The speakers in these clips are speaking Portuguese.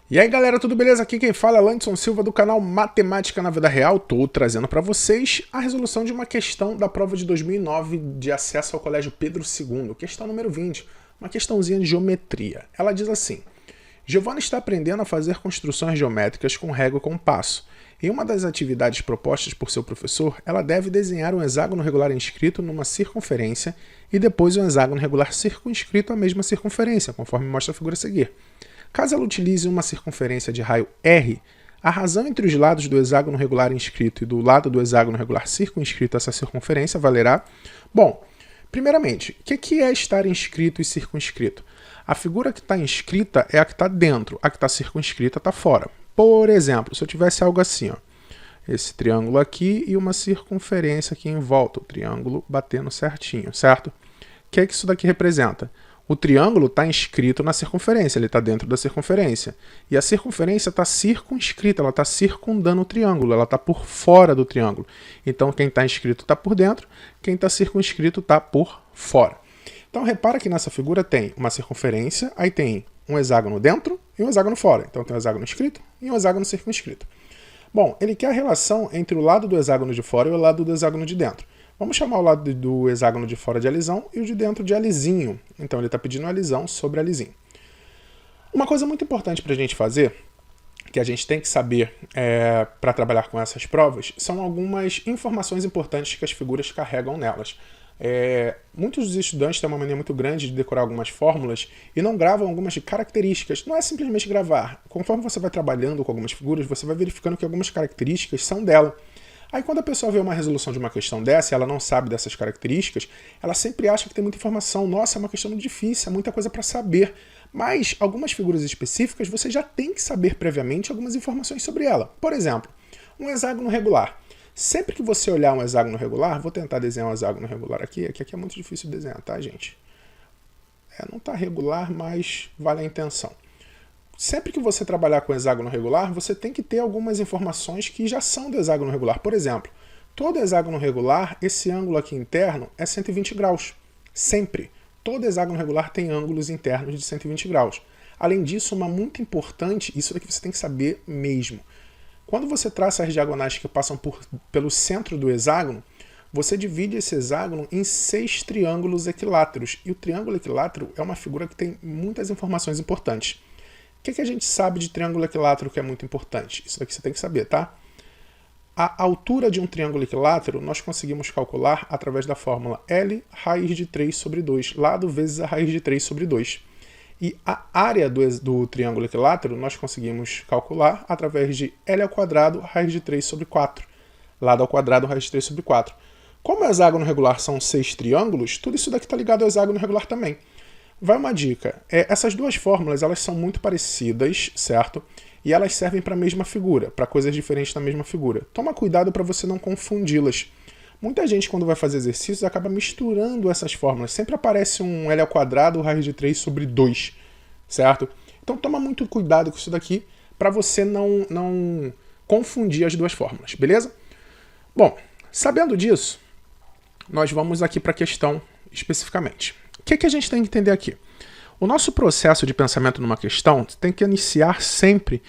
E aí galera, tudo beleza? Aqui quem fala é Landson Silva do canal Matemática na Vida Real. Estou trazendo para vocês a resolução de uma questão da prova de 2009 de acesso ao Colégio Pedro II, questão número 20, uma questãozinha de geometria. Ela diz assim: Giovanna está aprendendo a fazer construções geométricas com régua e compasso. Em uma das atividades propostas por seu professor, ela deve desenhar um hexágono regular inscrito numa circunferência e depois um hexágono regular circunscrito à mesma circunferência, conforme mostra a figura a seguir. Caso ela utilize uma circunferência de raio R, a razão entre os lados do hexágono regular inscrito e do lado do hexágono regular circunscrito a essa circunferência valerá... Bom, primeiramente, o que é estar inscrito e circunscrito? A figura que está inscrita é a que está dentro, a que está circunscrita está fora. Por exemplo, se eu tivesse algo assim, ó, esse triângulo aqui e uma circunferência aqui em volta, o triângulo batendo certinho, certo? O que é que isso daqui representa? O triângulo está inscrito na circunferência, ele está dentro da circunferência. E a circunferência está circunscrita, ela está circundando o triângulo, ela está por fora do triângulo. Então quem está inscrito está por dentro, quem está circunscrito está por fora. Então repara que nessa figura tem uma circunferência, aí tem um hexágono dentro e um hexágono fora. Então tem um hexágono inscrito e um hexágono circunscrito. Bom, ele quer a relação entre o lado do hexágono de fora e o lado do hexágono de dentro. Vamos chamar o lado do hexágono de fora de alisão e o de dentro de alisinho. Então ele está pedindo alisão sobre alisinho. Uma coisa muito importante para a gente fazer, que a gente tem que saber para trabalhar com essas provas, são algumas informações importantes que as figuras carregam nelas. Muitos dos estudantes têm uma mania muito grande de decorar algumas fórmulas e não gravam algumas características. Não é simplesmente gravar. Conforme você vai trabalhando com algumas figuras, você vai verificando que algumas características são dela. Aí quando a pessoa vê uma resolução de uma questão dessa e ela não sabe dessas características, ela sempre acha que tem muita informação. Nossa, é uma questão muito difícil, é muita coisa para saber. Mas algumas figuras específicas você já tem que saber previamente algumas informações sobre ela. Por exemplo, um hexágono regular. Sempre que você olhar um hexágono regular, vou tentar desenhar um hexágono regular aqui. Aqui é muito difícil de desenhar, tá, gente? Não está regular, mas vale a intenção. Sempre que você trabalhar com hexágono regular, você tem que ter algumas informações que já são do hexágono regular. Por exemplo, todo hexágono regular, esse ângulo aqui interno é 120 graus. Sempre. Todo hexágono regular tem ângulos internos de 120 graus. Além disso, uma muito importante, isso daqui você tem que saber mesmo. Quando você traça as diagonais que passam pelo centro do hexágono, você divide esse hexágono em 6 triângulos equiláteros. E o triângulo equilátero é uma figura que tem muitas informações importantes. O que a gente sabe de triângulo equilátero que é muito importante? Isso daqui você tem que saber, tá? A altura de um triângulo equilátero nós conseguimos calcular através da fórmula L raiz de 3 sobre 2, lado vezes a raiz de 3 sobre 2. E a área do triângulo equilátero nós conseguimos calcular através de L ao quadrado raiz de 3 sobre 4, lado ao quadrado raiz de 3 sobre 4. Como o hexágono regular são 6 triângulos, tudo isso daqui está ligado ao hexágono regular também. Vai uma dica, essas duas fórmulas elas são muito parecidas, certo? E elas servem para a mesma figura, para coisas diferentes da mesma figura. Toma cuidado para você não confundi-las. Muita gente quando vai fazer exercícios acaba misturando essas fórmulas. Sempre aparece um L ao quadrado raiz de 3 sobre 2, certo? Então toma muito cuidado com isso daqui para você não confundir as duas fórmulas, beleza? Bom, sabendo disso, nós vamos aqui para a questão especificamente. O que a gente tem que entender aqui? O nosso processo de pensamento numa questão tem que iniciar sempre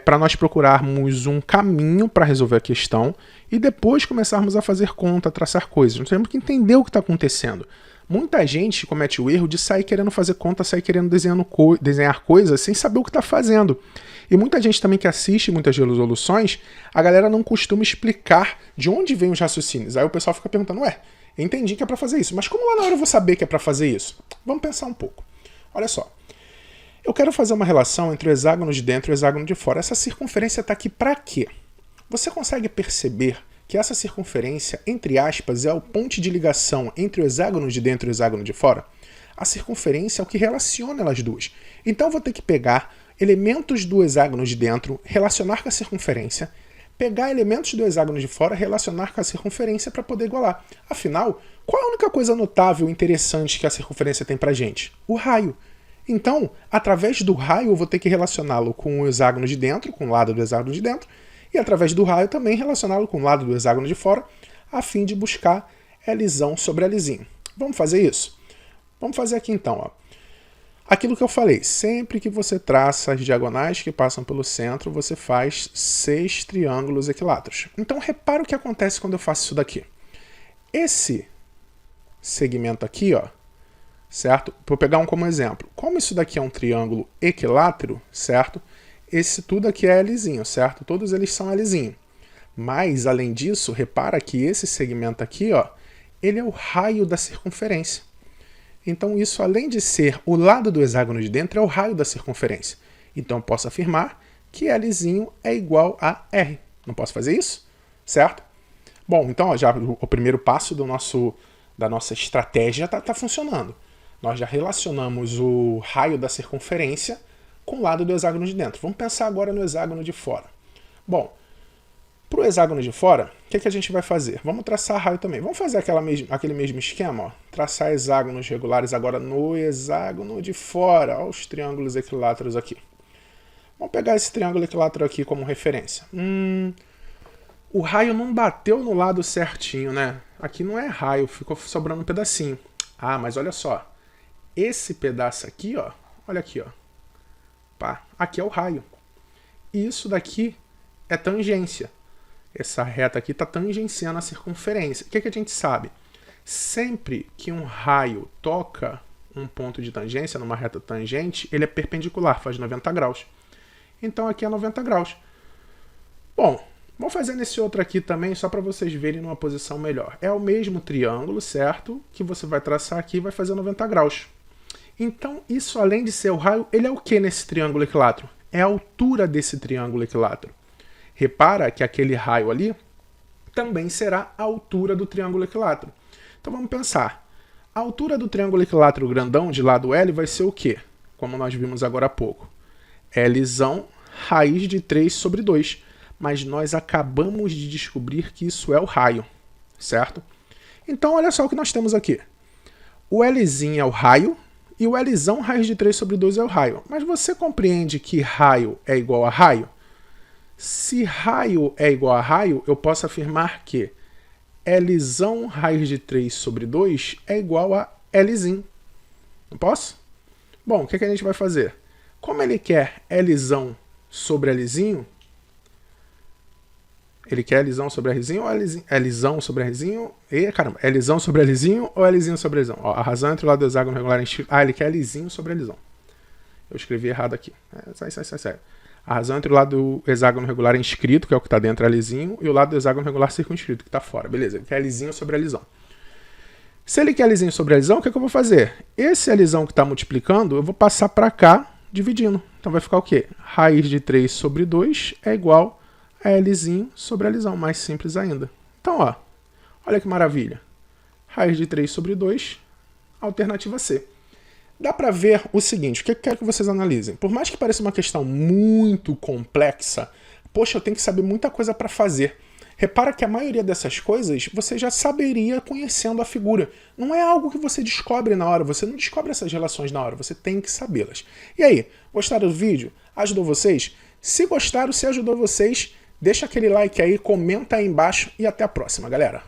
para nós procurarmos um caminho para resolver a questão e depois começarmos a fazer conta, traçar coisas. Nós temos que entender o que está acontecendo. Muita gente comete o erro de sair querendo fazer conta, sair querendo desenhar coisas sem saber o que está fazendo. E muita gente também que assiste muitas resoluções, a galera não costuma explicar de onde vem os raciocínios. Aí o pessoal fica perguntando, eu entendi que é para fazer isso, mas como lá na hora eu vou saber que é para fazer isso? Vamos pensar um pouco. Olha só. Eu quero fazer uma relação entre o hexágono de dentro e o hexágono de fora. Essa circunferência está aqui para quê? Você consegue perceber que essa circunferência, entre aspas, é o ponto de ligação entre o hexágono de dentro e o hexágono de fora? A circunferência é o que relaciona elas duas. Então eu vou ter que pegar elementos do hexágono de dentro, relacionar com a circunferência, pegar elementos do hexágono de fora, relacionar com a circunferência para poder igualar. Afinal, qual é a única coisa notável e interessante que a circunferência tem para a gente? O raio. Então, através do raio, eu vou ter que relacioná-lo com o hexágono de dentro, com o lado do hexágono de dentro, e através do raio também relacioná-lo com o lado do hexágono de fora, a fim de buscar lisão sobre lisinho. Vamos fazer isso? Vamos fazer aqui então. Aquilo que eu falei, sempre que você traça as diagonais que passam pelo centro, você faz 6 triângulos equiláteros. Então repara o que acontece quando eu faço isso daqui. Esse segmento aqui, ó, certo? Vou pegar um como exemplo. Como isso daqui é um triângulo equilátero, certo? Esse tudo aqui é Lzinho, certo? Todos eles são Lzinho. Mas, além disso, repara que esse segmento aqui, ó, ele é o raio da circunferência. Então isso, além de ser o lado do hexágono de dentro, é o raio da circunferência. Então eu posso afirmar que Lzinho é igual a R. Não posso fazer isso? Certo? Bom, então ó, já o primeiro passo da nossa estratégia está funcionando. Nós já relacionamos o raio da circunferência com o lado do hexágono de dentro. Vamos pensar agora no hexágono de fora. Bom, para o hexágono de fora, o que a gente vai fazer? Vamos traçar raio também. Vamos fazer aquele mesmo esquema, ó. Traçar hexágonos regulares agora no hexágono de fora. Olha os triângulos equiláteros aqui. Vamos pegar esse triângulo equilátero aqui como referência. O raio não bateu no lado certinho, né? Aqui não é raio, ficou sobrando um pedacinho. Ah, mas olha só. Esse pedaço aqui, ó. Olha aqui, ó. Pá, aqui é o raio. E isso daqui é tangência. Essa reta aqui está tangenciando a circunferência. O que a gente sabe? Sempre que um raio toca um ponto de tangência numa reta tangente, ele é perpendicular, faz 90 graus. Então aqui é 90 graus. Bom, vamos fazer nesse outro aqui também, só para vocês verem numa posição melhor. É o mesmo triângulo, certo? Que você vai traçar aqui e vai fazer 90 graus. Então isso, além de ser o raio, ele é o que nesse triângulo equilátero? É a altura desse triângulo equilátero. Repara que aquele raio ali também será a altura do triângulo equilátero. Então vamos pensar. A altura do triângulo equilátero grandão de lado L vai ser o quê? Como nós vimos agora há pouco. Lzão raiz de 3 sobre 2. Mas nós acabamos de descobrir que isso é o raio, certo? Então olha só o que nós temos aqui. O Lzinho é o raio e o Lzão raiz de 3 sobre 2 é o raio. Mas você compreende que raio é igual a raio? Se raio é igual a raio, eu posso afirmar que Lzão raiz de 3 sobre 2 é igual a Lzinho. Não posso? Bom, o que a gente vai fazer? Como ele quer Lzão sobre Lzinho, ele quer Lzão sobre Rzinho ou Lzão sobre Rzinho? Caramba, Lzão sobre Lzinho ou Lzinho sobre Lzão? Ó, a razão entre o lado do hexágono regular inscrito. Ah, ele quer Lzinho sobre Lzão. Eu escrevi errado aqui. Sai. A razão entre o lado do hexágono regular inscrito, que é o que está dentro, é Lzinho, e o lado do hexágono regular circunscrito, que está fora. Beleza, ele quer Lzinho sobre Lzão. Se ele quer Lzinho sobre Lzão, o que eu vou fazer? Esse Lzão que está multiplicando, eu vou passar para cá, dividindo. Então vai ficar o quê? Raiz de 3 sobre 2 é igual a Lzinho sobre Lzão, mais simples ainda. Então, ó, olha que maravilha. Raiz de 3 sobre 2, alternativa C. Dá para ver o seguinte, o que eu quero que vocês analisem. Por mais que pareça uma questão muito complexa, poxa, eu tenho que saber muita coisa para fazer. Repara que a maioria dessas coisas você já saberia conhecendo a figura. Não é algo que você descobre na hora, você não descobre essas relações na hora, você tem que sabê-las. E aí, gostaram do vídeo? Ajudou vocês? Se gostaram, se ajudou vocês, deixa aquele like aí, comenta aí embaixo e até a próxima, galera.